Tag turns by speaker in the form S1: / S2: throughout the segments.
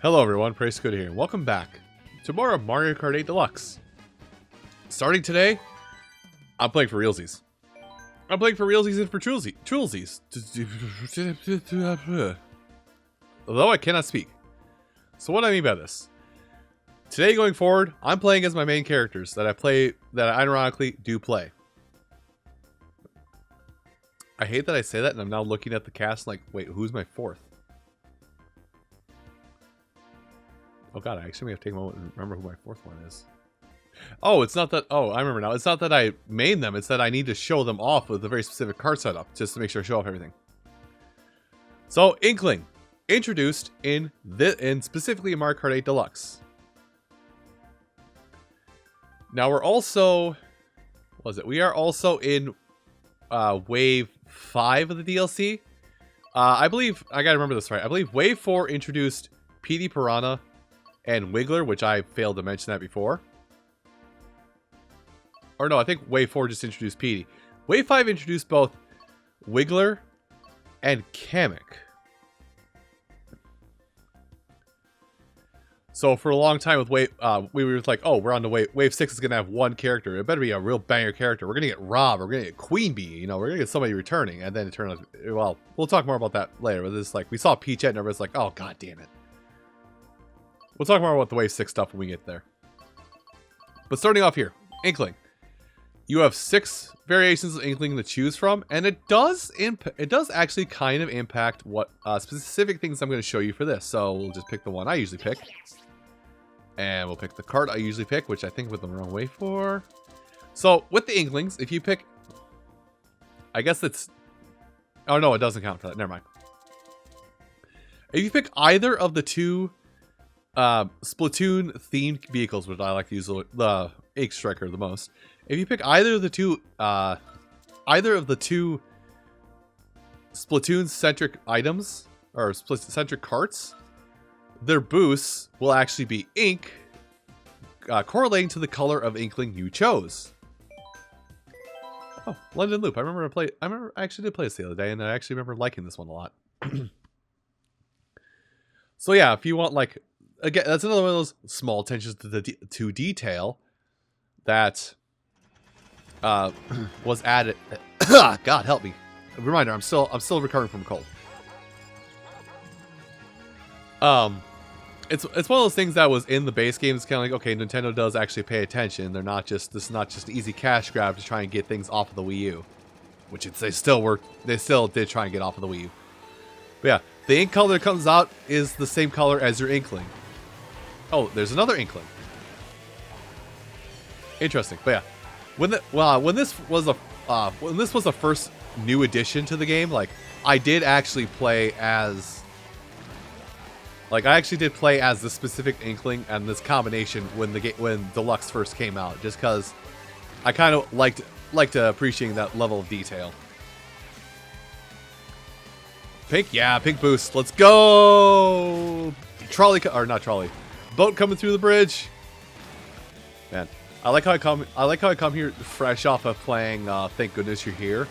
S1: Hello everyone, Praise Good here, and welcome back to more of Mario Kart 8 Deluxe. Starting today, I'm playing for realsies. I'm playing for realsies and for trulsies. Although I cannot speak. So what do I mean by this? Today going forward, I'm playing as my main characters that I ironically do play. I hate that I say that and I'm now looking at the cast like, wait, who's my fourth? Oh god, I actually may have to take a moment and remember who my fourth one is. Oh, it's not that... Oh, I remember now. It's not that I main them. It's that I need to show them off with a very specific card setup just to make sure I show off everything. So, Inkling. Introduced in specifically in Mario Kart 8 Deluxe. Now, we're also... What was it? We are also in Wave 5 of the DLC. I believe... I gotta remember this right. I believe Wave 4 introduced PD Piranha and Wiggler, which I failed to mention that before. Or no, I think Wave 4 just introduced PD. Wave 5 introduced both Wiggler and Kamek. So for a long time with Wave, we were like, oh, we're on the Wave 6 is going to have one character. It better be a real banger character. We're going to get Rob. We're going to get Queen Bee. You know, we're going to get somebody returning. And then it turned out, well, we'll talk more about that later. But it's like, we saw Peach and everybody's like, oh, god damn it. We'll talk more about the Wave 6 stuff when we get there. But starting off here, Inkling. You have 6 variations of Inkling to choose from, and it does actually kind of impact what specific things I'm going to show you for this. So we'll just pick the one I usually pick. And we'll pick the card I usually pick, which I think with the wrong way for. So with the Inklings, if you pick... I guess it's... Oh no, it doesn't count for that. Never mind. If you pick either of the two Splatoon themed vehicles, which I like to use the Egg Striker the most. If you pick either of the two Splatoon centric items or centric carts, their boosts will actually be ink, correlating to the color of Inkling you chose. Oh, London Loop. I actually did play this the other day, and I actually remember liking this one a lot. So yeah, if you want like. Again, that's another one of those small attentions to detail that was added. God help me! Reminder: I'm still recovering from a cold. It's one of those things that was in the base game. It's kind of like, okay, Nintendo does actually pay attention. They're not just this is not just an easy cash grab to try and get things off of the Wii U, which they still did try and get off of the Wii U. But yeah, the ink color that comes out is the same color as your Inkling. Oh, there's another Inkling. Interesting, but yeah, when this was a first new addition to the game, like I did actually play as, the specific Inkling and this combination when Deluxe first came out, just because I kind of liked appreciating that level of detail. Pink, yeah, pink boost. Let's go. Not trolley. Boat coming through the bridge. Man, I like how I come here fresh off of playing Thank Goodness You're Here.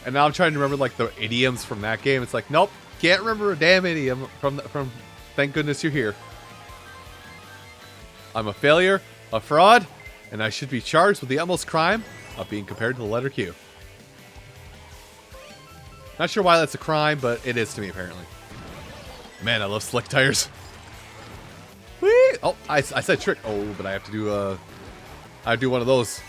S1: And now I'm trying to remember like the idioms from that game. It's like, nope, can't remember a damn idiom from Thank Goodness You're Here. I'm a failure, a fraud, and I should be charged with the utmost crime of being compared to the letter Q. Not sure why that's a crime, but it is to me apparently. Man, I love slick tires. Whee! Oh, I said trick. Oh, but I have to do one of those.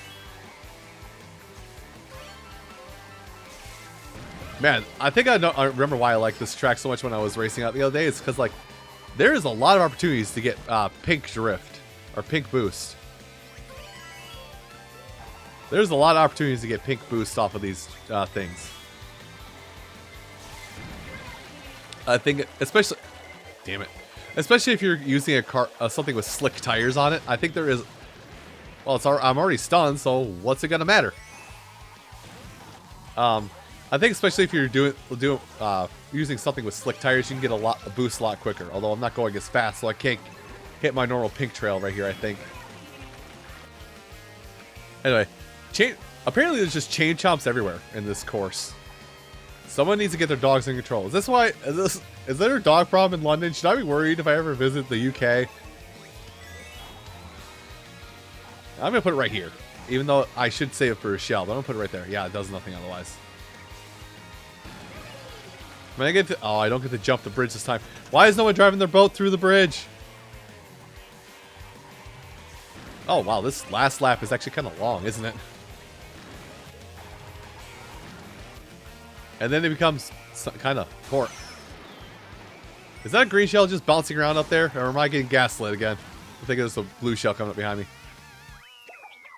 S1: Man, I think I remember why I like this track so much when I was racing out the other day. It's because like there is a lot of opportunities to get pink drift or pink boost. There's a lot of opportunities to get pink boost off of these things. I think especially, damn it. Especially if you're using a car, something with slick tires on it, I think there is. Well, I'm already stunned, so what's it gonna matter? I think especially if you're using something with slick tires, you can get a boost a lot quicker. Although I'm not going as fast, so I can't hit my normal pink trail right here. I think. Anyway, apparently there's just chain chomps everywhere in this course. Someone needs to get their dogs in control. Is this why? Is there a dog problem in London? Should I be worried if I ever visit the UK? I'm gonna put it right here, even though I should save it for a shell. But I'm gonna put it right there. Yeah, it does nothing otherwise. When I get to, oh, I don't get to jump the bridge this time. Why is no one driving their boat through the bridge? Oh wow, this last lap is actually kind of long, isn't it? And then it becomes kind of poor. Is that a green shell just bouncing around up there? Or am I getting gaslit again? I think there's a blue shell coming up behind me.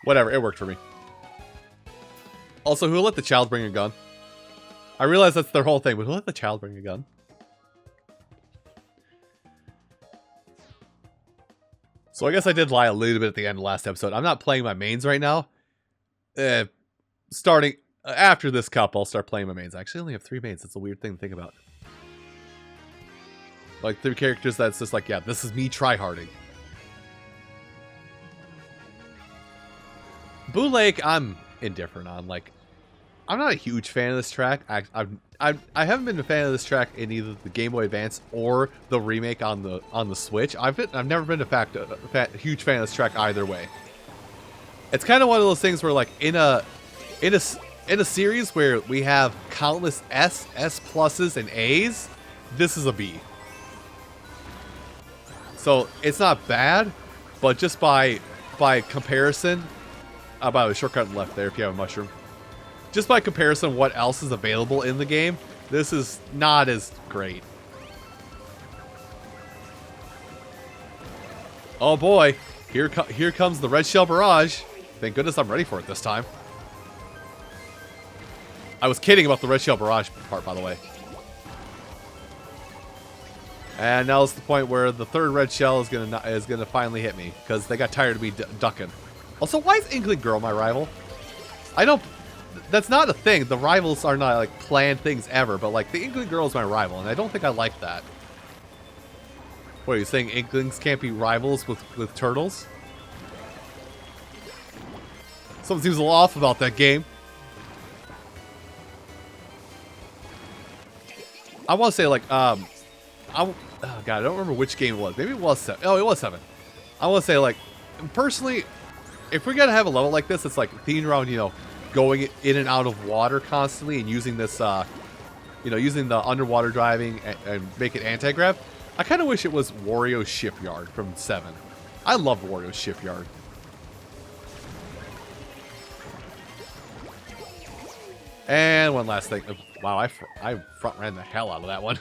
S1: Whatever, it worked for me. Also, who let the child bring a gun? I realize that's their whole thing, but who let the child bring a gun? So I guess I did lie a little bit at the end of the last episode. I'm not playing my mains right now. Starting after this cup, I'll start playing my mains. I actually only have 3 mains. That's a weird thing to think about. Like 3 characters that's just like, yeah, this is me tryharding. Boo Lake, I'm indifferent on. Like, I'm not a huge fan of this track. I haven't been a fan of this track in either the Game Boy Advance or the remake on the Switch. I've never been a huge fan of this track either way. It's kind of one of those things where, like, in a series where we have countless S pluses and A's, this is a B. So it's not bad, but just by comparison, by the way, shortcut left there if you have a mushroom. Just by comparison, what else is available in the game, this is not as great. Oh boy, here comes the red shell barrage. Thank goodness I'm ready for it this time. I was kidding about the red shell barrage part, by the way. And now it's the point where the 3rd red shell is gonna finally hit me because they got tired of me ducking. Also, why is Inkling Girl my rival? I don't. That's not a thing. The rivals are not like planned things ever, but like the Inkling Girl is my rival, and I don't think I like that. What are you saying? Inklings can't be rivals with turtles? Something seems a little off about that game. I want to say like oh god, I don't remember which game it was. Maybe it was 7. Oh, it was 7. I want to say like personally, if we're gonna have a level like this, it's like themed around, you know, going in and out of water constantly and using this, you know, using the underwater driving and make it anti-grav. I kind of wish it was Wario's Shipyard from 7. I love Wario's Shipyard. And one last thing. Wow, I front ran the hell out of that one.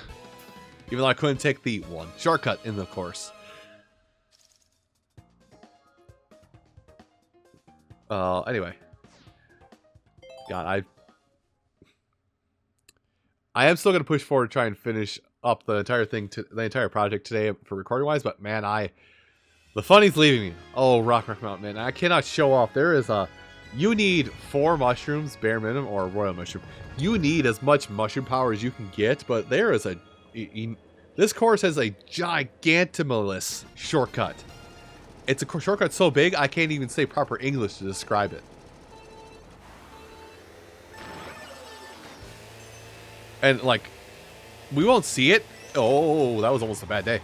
S1: Even though I couldn't take the one shortcut in the course. Anyway. God, I am still going to push forward to try and finish up the entire thing, the entire project today for recording wise, but man, the funny's leaving me. Oh, Rock Mountain, man. I cannot show off. There is you need 4 mushrooms, bare minimum, or royal mushroom. You need as much mushroom power as you can get, but there is this course has a gigantimous shortcut. It's a shortcut so big, I can't even say proper English to describe it. And, like, we won't see it. Oh, that was almost a bad day.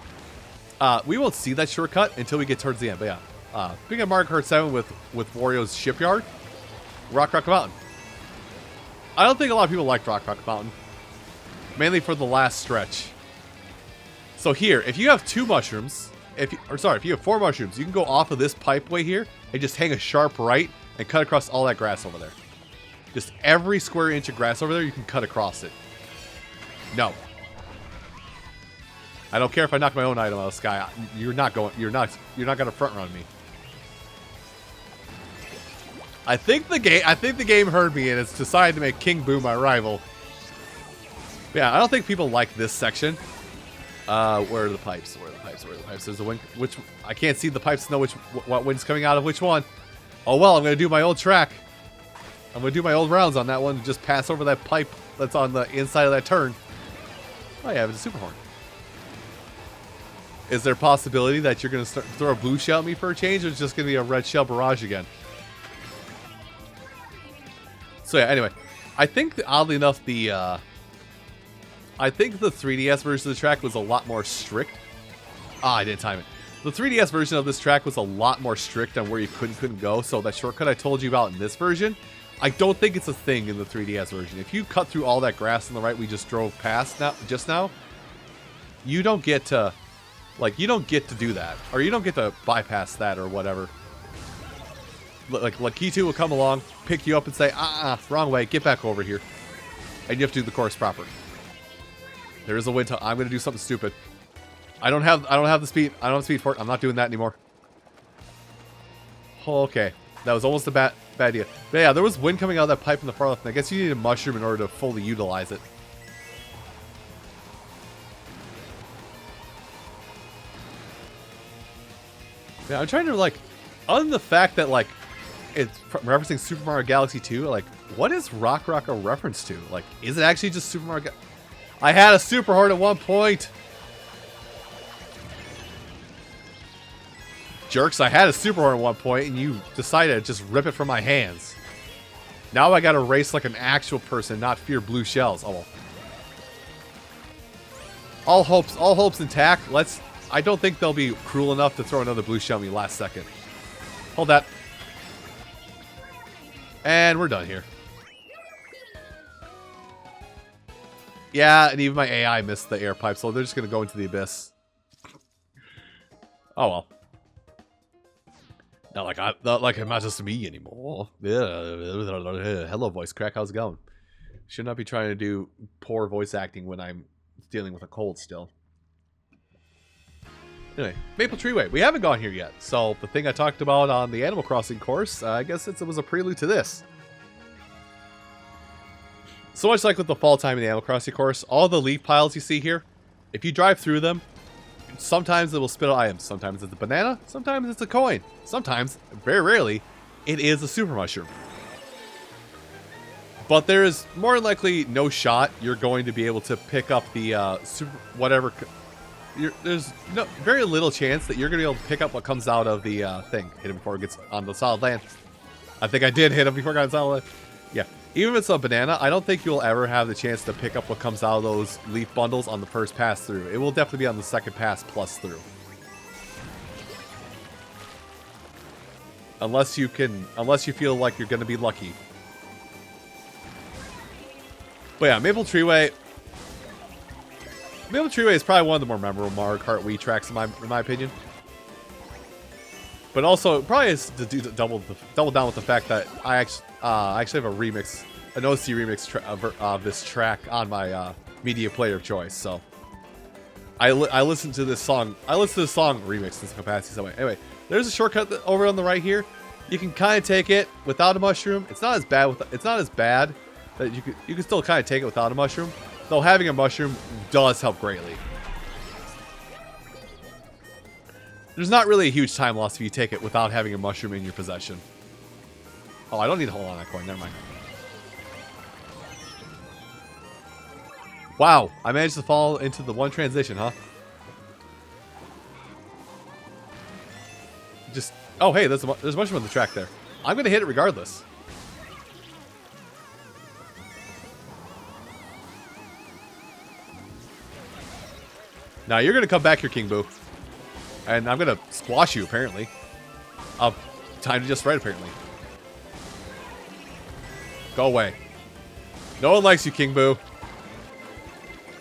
S1: We won't see that shortcut until we get towards the end. But yeah, speaking of Mario Kart 7 with Wario's Shipyard, Rock Mountain. I don't think a lot of people like Rock Mountain. Mainly for the last stretch. So here, if you have 2 mushrooms, if you have 4 mushrooms, you can go off of this pipeway here and just hang a sharp right and cut across all that grass over there. Just every square inch of grass over there, you can cut across it. No. I don't care if I knock my own item out of the sky. You're not gonna front run me. I think the game heard me and it's decided to make King Boo my rival. Yeah, I don't think people like this section. Where are the pipes? Where are the pipes? Where are the pipes? There's a wind. Which I can't see the pipes to know what wind's coming out of which one. Oh well, I'm gonna do my old track. I'm gonna do my old rounds on that one and just pass over that pipe that's on the inside of that turn. Oh yeah, it's a super horn. Is there a possibility that you're gonna throw a blue shell at me for a change, or it's just gonna be a red shell barrage again? So yeah, anyway, I think oddly enough the I think the 3DS version of the track was a lot more strict. Ah, I didn't time it. The 3DS version of this track was a lot more strict on where you couldn't go, so that shortcut I told you about in this version, I don't think it's a thing in the 3DS version. If you cut through all that grass on the right we just drove past just now, you don't get to, like, you don't get to do that. Or you don't get to bypass that or whatever. Like, Lakitu will come along, pick you up and say, wrong way, get back over here. And you have to do the course proper. There is a wind tunnel. I'm going to do something stupid. I don't have the speed. I don't have speed for it. I'm not doing that anymore. Okay. That was almost a bad idea. But yeah, there was wind coming out of that pipe in the far left, and I guess you need a mushroom in order to fully utilize it. Yeah, I'm trying to, like, other than the fact that, like, it's referencing Super Mario Galaxy 2, like, what is Rock Rock a reference to? Like, is it actually just Super Mario I had a Super Heart at one point! Jerks, I had a Super Heart at one point, and you decided to just rip it from my hands. Now I gotta race like an actual person, not fear blue shells. Oh well. All hopes intact. I don't think they'll be cruel enough to throw another blue shell at me last second. Hold that. And we're done here. Yeah, and even my AI missed the air pipe, so they're just going to go into the abyss. Oh well. Not like I'm not just me anymore. Yeah. Hello, voice crack. How's it going? Should not be trying to do poor voice acting when I'm dealing with a cold still. Anyway, Maple Treeway. We haven't gone here yet, so the thing I talked about on the Animal Crossing course, I guess it was a prelude to this. So much like with the fall time in the Animal Crossing course, all the leaf piles you see here, if you drive through them, sometimes it will spit out items. Sometimes it's a banana, sometimes it's a coin. Sometimes, very rarely, it is a super mushroom. But there is more than likely no shot you're going to be able to pick up the super whatever. There's very little chance that you're going to be able to pick up what comes out of the thing. Hit him before it gets on the solid land. I think I did hit him before it got on solid land. Yeah. Even if it's a banana, I don't think you'll ever have the chance to pick up what comes out of those leaf bundles on the first pass through. It will definitely be on the second pass plus through. Unless you feel like you're going to be lucky. But yeah, Maple Treeway is probably one of the more memorable Mario Kart Wii tracks in my opinion. But also, it probably is to double down with the fact that I actually have a remix, an OC remix of this track on my media player of choice. So I listened to this song. I listened to this song remix in some capacity. So anyway, there's a shortcut over on the right here. You can kind of take it without a mushroom. It's not as bad. It's not as bad that you can still kind of take it without a mushroom. Though having a mushroom does help greatly. There's not really a huge time loss if you take it without having a mushroom in your possession. Oh, I don't need to hold on that coin. Never mind. Wow, I managed to fall into the one transition, huh? Just... Oh, hey, there's a mushroom on the track there. I'm going to hit it regardless. Now, you're going to come back here, King Boo. And I'm going to squash you, apparently. Timed just right, apparently. Go away. No one likes you, King Boo.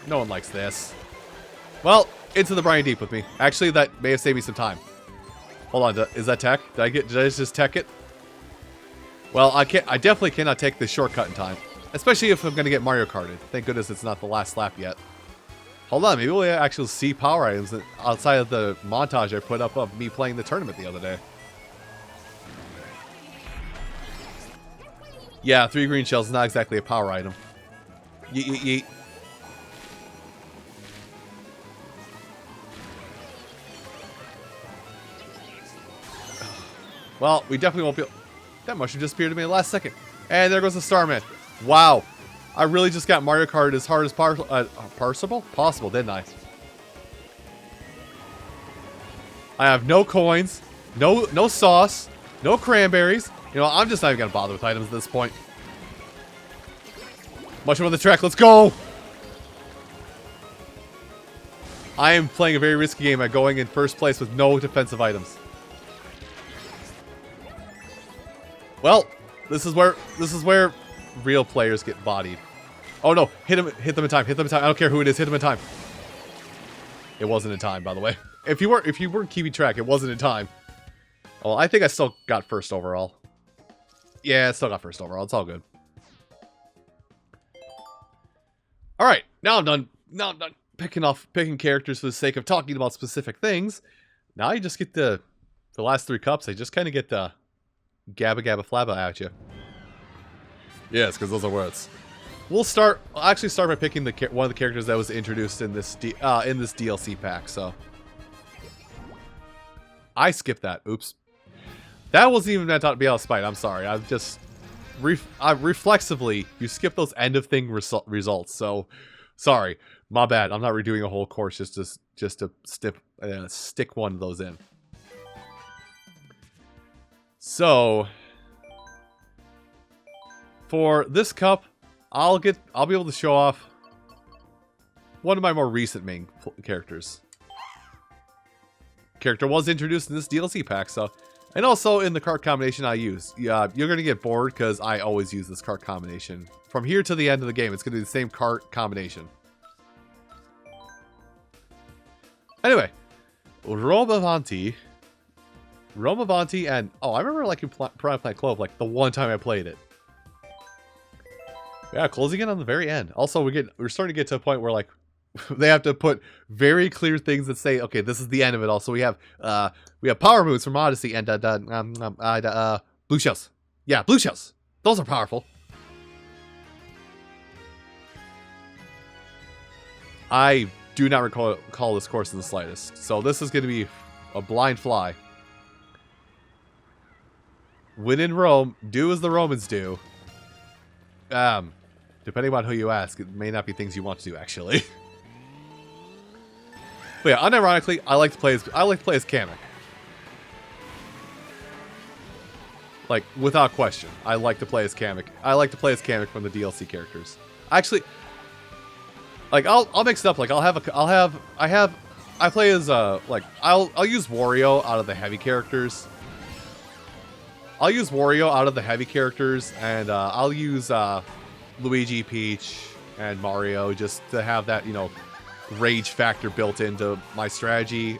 S1: No one likes this. Well, into the briny deep with me. Actually, that may have saved me some time. Hold on, is that tech? Did I just tech it? Well, I definitely cannot take this shortcut in time. Especially if I'm going to get Mario Karted. Thank goodness it's not the last lap yet. Hold on, maybe we'll actually see power items outside of the montage I put up of me playing the tournament the other day. Yeah, 3 green shells is not exactly a power item. Yeet, yeet, yeet. Well, we definitely won't be... That mushroom disappeared to me in the last second. And there goes the Starman. Wow. I really just got Mario Kart as hard as possible, didn't I? I have no coins, no sauce, no cranberries. You know, I'm just not even gonna bother with items at this point. Mushroom on the track, let's go! I am playing a very risky game by going in first place with no defensive items. Well, this is where real players get bodied. Oh no, hit them in time, hit them in time. I don't care who it is, hit them in time. It wasn't in time, by the way. If you weren't keeping track, it wasn't in time. Well, I think I still got first overall. Yeah, I still got first overall. It's all good. All right, now I'm done. Now I'm done picking characters for the sake of talking about specific things. Now you just get the last 3 cups. I just kind of get the gabba gabba flabba at you. Yes, because those are words. I'll actually start by picking one of the characters that was introduced in this DLC pack. So I skipped that. Oops. That wasn't even meant to be out of spite. I'm sorry. I've just reflexively you skip those end of thing results. So sorry, my bad. I'm not redoing a whole course just to stick one of those in. So for this cup, I'll be able to show off one of my more recent main characters. Character was introduced in this DLC pack, so, and also in the cart combination I use. Yeah, you're gonna get bored because I always use this cart combination from here to the end of the game. It's gonna be the same cart combination. Anyway, Avanti, and oh, I remember liking Piranha Cove like the one time I played it. Yeah, closing in on the very end. Also, we're starting to get to a point where like they have to put very clear things that say, okay, this is the end of it. Also, we have power moves from Odyssey and blue shells. Yeah, blue shells. Those are powerful. I do not recall this course in the slightest. So this is going to be a blind fly. When in Rome, do as the Romans do. Depending on who you ask, it may not be things you want to do, actually. But yeah, unironically, I like to play as Kamek. Like, without question, I like to play as Kamek. I like to play as Kamek from the DLC characters. Actually, like I'll mix it up. Like I play as like I'll use Wario out of the heavy characters. I'll use Wario out of the heavy characters, and I'll use Luigi, Peach, and Mario just to have that, you know, rage factor built into my strategy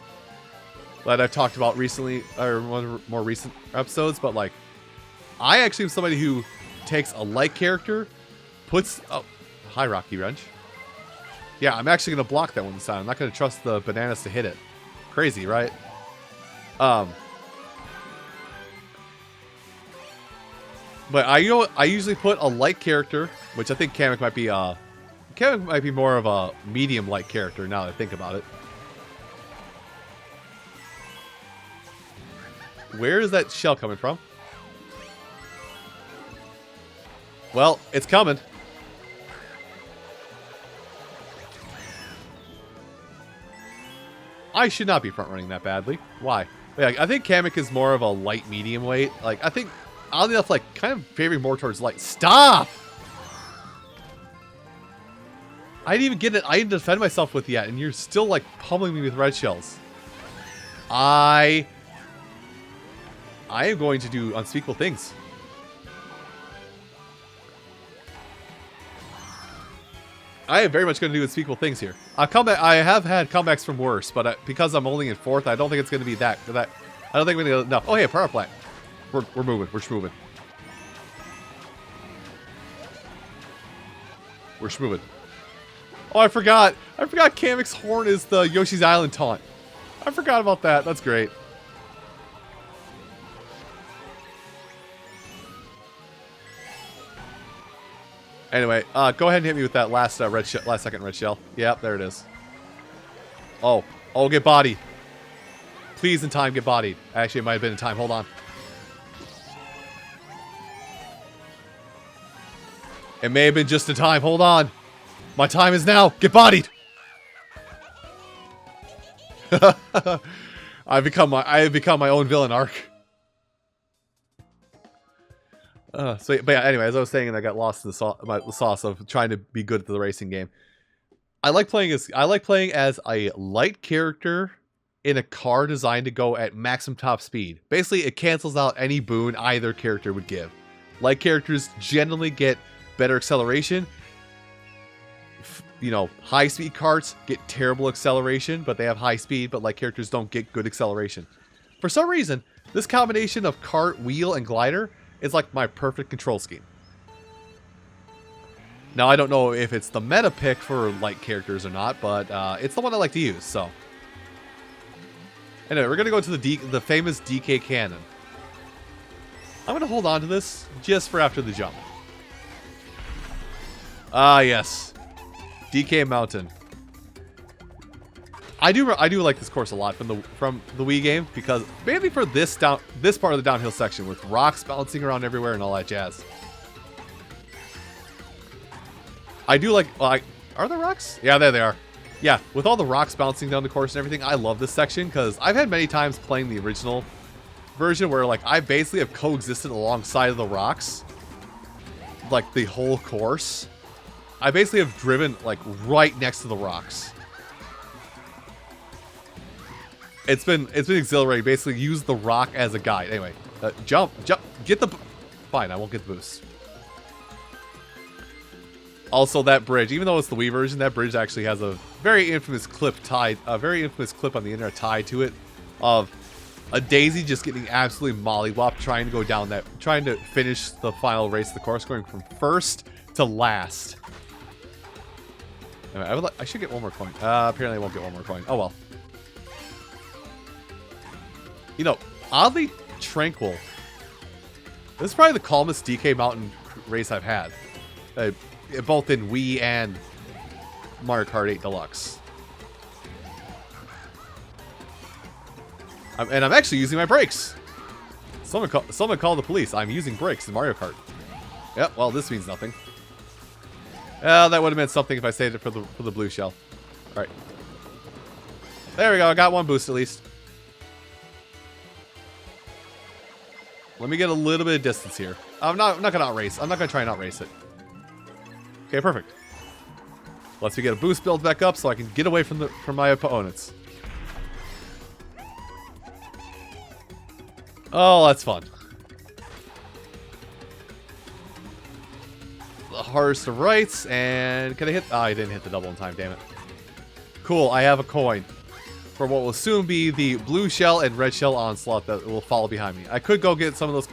S1: that I've talked about recently, or one of more recent episodes. But like, I actually am somebody who takes a light character, puts hi Rocky Wrench. Yeah, I'm actually gonna block that one this time. I'm not gonna trust the bananas to hit it. Crazy, right? But I usually put a light character, which I think Kamek might be more of a medium light character now that I think about it. Where is that shell coming from? Well, it's coming. I should not be front running that badly. Why? Yeah, I think Kamek is more of a light medium weight. Like, I think oddly enough, like, kind of favoring more towards light. Stop! I didn't even get it. I didn't defend myself with yet, and you're still, like, pummeling me with red shells. I am going to do unspeakable things. I am very much going to do unspeakable things here. I have had comebacks from worse, but because I'm only in 4th, I don't think it's going to be that. I don't think we're going to... No. Oh, hey, power plant. We're moving. We're schmoving. We're schmoving. Oh, I forgot. I forgot Kamek's horn is the Yoshi's Island taunt. I forgot about that. That's great. Anyway, go ahead and hit me with that last second red shell. Yep, there it is. Oh, get bodied. Please in time, get bodied. Actually, it might have been in time. Hold on. It may have been just in time. Hold on. My time is now. Get bodied. I have become my own villain arc. But yeah, anyway, as I was saying, and I got lost in the sauce of trying to be good at the racing game. I like playing as a light character in a car designed to go at maximum top speed. Basically, it cancels out any boon either character would give. Light characters generally get better acceleration. You know, high-speed karts get terrible acceleration, but they have high speed, but light characters don't get good acceleration. For some reason, this combination of kart, wheel, and glider is like my perfect control scheme. Now, I don't know if it's the meta pick for light characters or not, but it's the one I like to use, so. Anyway, we're going to go to the famous DK cannon. I'm going to hold on to this just for after the jump. Ah, yes. DK Mountain. I do like this course a lot from the Wii game, because mainly for this part of the downhill section with rocks bouncing around everywhere and all that jazz. I do like, are there rocks? Yeah, there they are. Yeah, with all the rocks bouncing down the course and everything, I love this section because I've had many times playing the original version where like I basically have coexisted alongside of the rocks, like the whole course. I basically have driven like right next to the rocks. It's been exhilarating. Basically, use the rock as a guide. Anyway, jump, get the. Fine, I won't get the boost. Also, that bridge, even though it's the Wii version, that bridge actually has a very infamous clip on the internet tied to it, of a Daisy just getting absolutely mollywopped trying to go down trying to finish the final race of the course, going from first to last. Anyway, I should get one more coin. Apparently I won't get one more coin. Oh well. You know, oddly tranquil. This is probably the calmest DK Mountain race I've had. Both in Wii and Mario Kart 8 Deluxe. And I'm actually using my brakes. Someone call the police. I'm using brakes in Mario Kart. Yep, well, this means nothing. That would have meant something if I saved it for the blue shell. Alright. There we go, I got one boost at least. Let me get a little bit of distance here. I'm not gonna outrace. I'm not gonna try and outrace it. Okay, perfect. Let's me get a boost build back up so I can get away from my opponents. Oh, that's fun. The hardest of rights, and can I hit? Oh, I didn't hit the double in time, damn it. Cool, I have a coin for what will soon be the blue shell and red shell onslaught that will follow behind me. I could go get some of those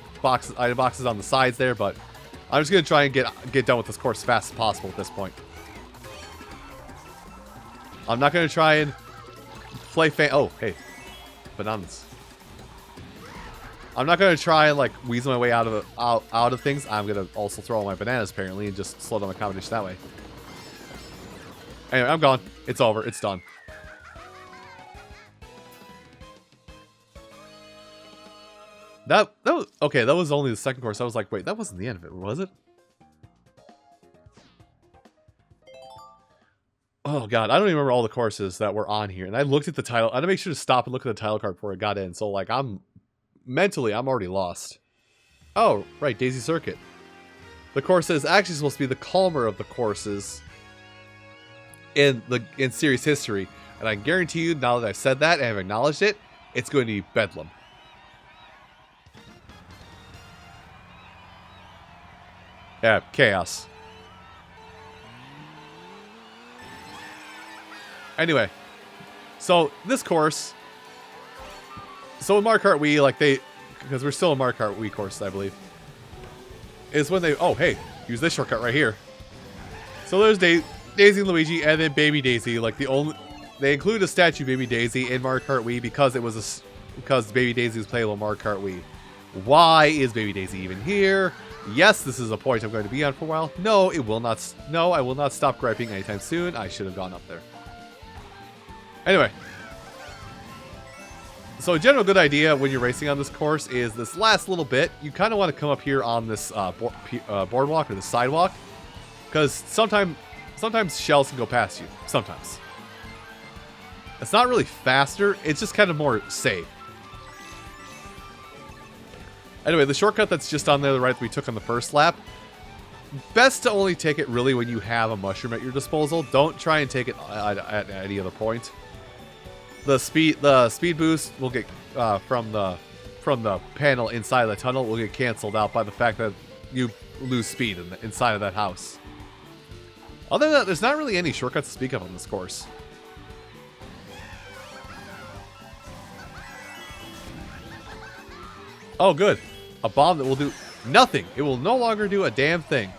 S1: item boxes on the sides there, but I'm just gonna try and get done with this course as fast as possible at this point. I'm not gonna try and play oh, hey, bananas. I'm not gonna try and like weasel my way out of things. I'm gonna also throw all my bananas apparently and just slow down my competition that way. Anyway, I'm gone. It's over. It's done. That was okay. That was only the second course. I was like, wait, that wasn't the end of it, was it? Oh god, I don't even remember all the courses that were on here. And I looked at the title. I had to make sure to stop and look at the title card before I got in. So like, mentally, I'm already lost. Oh, right, Daisy Circuit. The course is actually supposed to be the calmer of the courses in series history, and I guarantee you, now that I've said that and have acknowledged it, it's going to be Bedlam. Yeah, chaos. Anyway, so this course. So in Mario Kart Wii, like because we're still in Mario Kart Wii course, I believe, is when oh hey, use this shortcut right here. So there's Daisy and Luigi, and then Baby Daisy. Like they include a statue of Baby Daisy in Mario Kart Wii because Baby Daisy is playable in Mario Kart Wii. Why is Baby Daisy even here? Yes, this is a point I'm going to be on for a while. No, it will not. No, I will not stop griping anytime soon. I should have gone up there. Anyway. So a general good idea when you're racing on this course is this last little bit. You kind of want to come up here on this boardwalk or the sidewalk, because sometimes shells can go past you. Sometimes. It's not really faster. It's just kind of more safe. Anyway, the shortcut that's just on there, the right that we took on the first lap, best to only take it really when you have a mushroom at your disposal. Don't try and take it at any other point. The speed boost will get from the panel inside the tunnel will get canceled out by the fact that you lose speed inside of that house. Other than that, there's not really any shortcuts to speak of on this course. Oh, good. A bomb that will do nothing. It will no longer do a damn thing.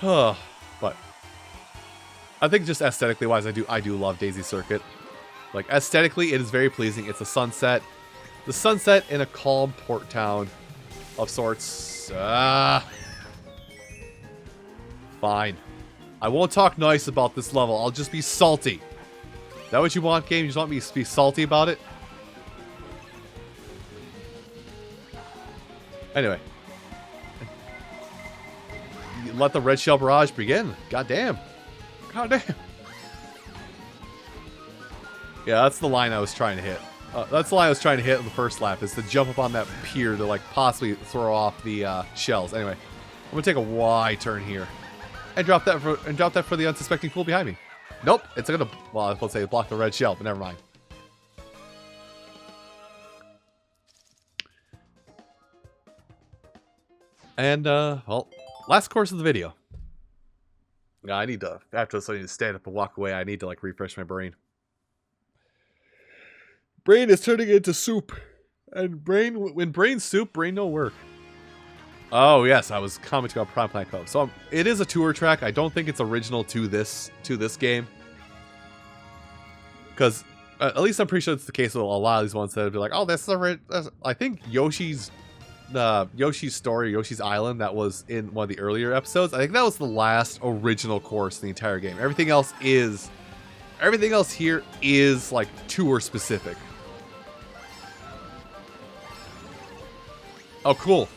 S1: But I think just aesthetically wise, I do love Daisy Circuit. Like aesthetically, it is very pleasing. It's a sunset. The sunset in a calm port town of sorts. Fine. I won't talk nice about this level. I'll just be salty. Is that what you want, game? You just want me to be salty about it? Anyway. Let the red shell barrage begin. Goddamn. Goddamn. Yeah, that's the line I was trying to hit. That's the line I was trying to hit in the first lap, is to jump up on that pier to like possibly throw off the shells. Anyway, I'm gonna take a Y turn here and drop that for the unsuspecting fool behind me. Nope, it's gonna. Well, I was supposed to say block the red shell, but never mind. And well, last course of the video. Yeah, I need to. After this, I need to stand up and walk away. I need to like refresh my brain. Brain is turning into soup, and when brain's soup, brain no work. Oh yes, I was commenting on Piranha Cove. So it is a tour track. I don't think it's original to this game, because at least I'm pretty sure it's the case with a lot of these ones that would be like, oh, that's I think Yoshi's story, Yoshi's Island, that was in one of the earlier episodes. I think that was the last original course in the entire game. Everything else here is like tour specific. Oh, cool.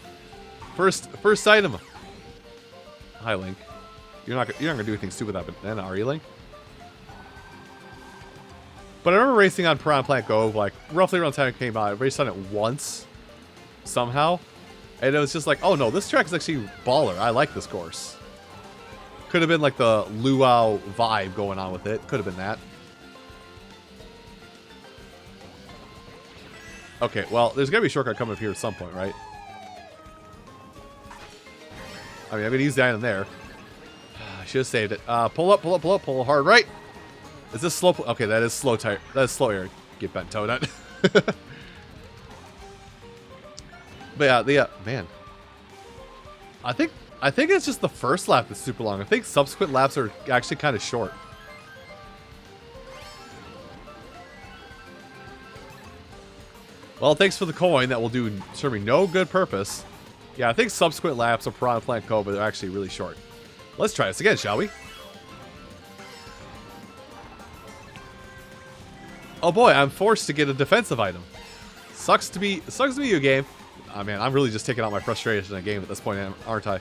S1: First item. Hi, Link. You're not gonna do anything stupid with that banana, are you, Link? But I remember racing on Piranha Cove, like roughly around the time it came out. I raced on it once, somehow, and it was just like, oh no, this track is actually baller. I like this course. Could have been like the luau vibe going on with it. Could have been that. Okay, well, there's gotta be a shortcut coming up here at some point, right? I mean, I'm gonna use that in there. I should have saved it. Pull up, pull hard right. Is this slow? Okay, that is slow tire. That is slow air. Get bent toe nut. But yeah, man. I think it's just the first lap that's super long. I think subsequent laps are actually kind of short. Well, thanks for the coin. That will serve me no good purpose. Yeah, I think subsequent laps of Piranha Cove are actually really short. Let's try this again, shall we? Oh boy, I'm forced to get a defensive item. Sucks to be you, game. Oh man, I'm really just taking out my frustration in a game at this point, aren't I?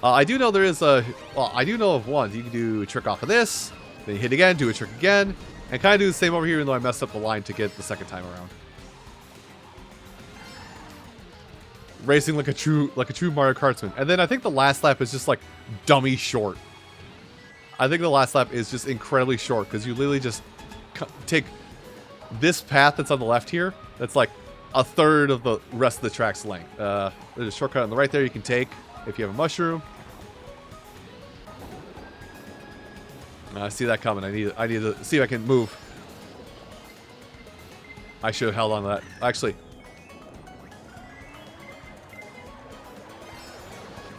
S1: I do know there is I do know of one. You can do a trick off of this, then you hit again, do a trick again, and kind of do the same over here, even though I messed up the line to get the second time around. Racing like a true Mario Kartsman. And then I think the last lap is just like dummy short. I think the last lap is just incredibly short because you literally just take this path that's on the left here. That's like a third of the rest of the track's length. There's a shortcut on the right there you can take if you have a mushroom. I see that coming. I need to see if I can move. I should have held on to that. Actually.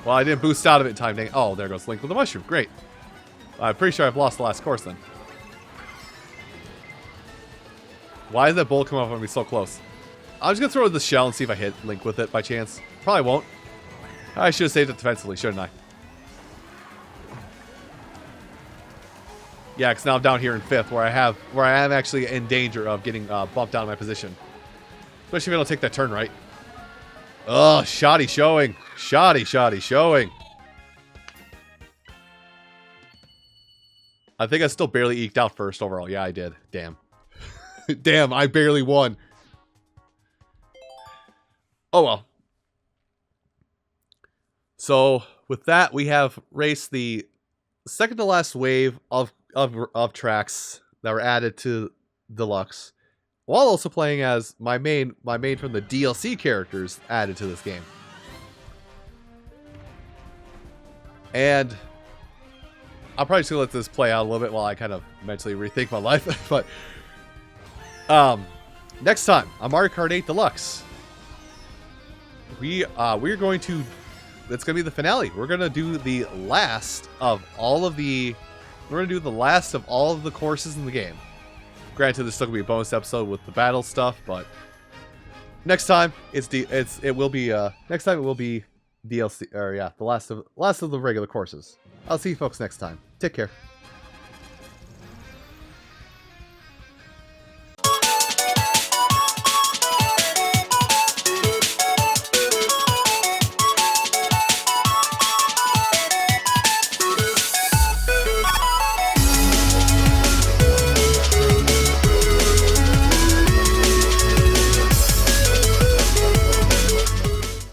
S1: Well, I didn't boost out of it in time. Dang. Oh, there goes Link with the mushroom. Great. I'm pretty sure I've lost the last course then. Why did that bull come up on me so close? I'm just going to throw the shell and see if I hit Link with it by chance. Probably won't. I should have saved it defensively, shouldn't I? Yeah, because now I'm down here in 5th where I am actually in danger of getting bumped down in my position. Especially if I don't take that turn right. Ugh, shoddy showing. Shoddy showing. I think I still barely eked out first overall. Yeah, I did. Damn. Damn, I barely won. Oh well. So with that, we have raced the second to last wave of tracks that were added to Deluxe, while also playing as my main from the DLC characters added to this game. And I'm probably just gonna let this play out a little bit while I kind of mentally rethink my life. But next time on Mario Kart 8 Deluxe, we're going to, it's gonna be the finale. We're gonna do the last of all of the courses in the game. Granted, there's still gonna be a bonus episode with the battle stuff, but next time it will be DLC, or yeah, the last of the regular courses. I'll see you folks next time. Take care.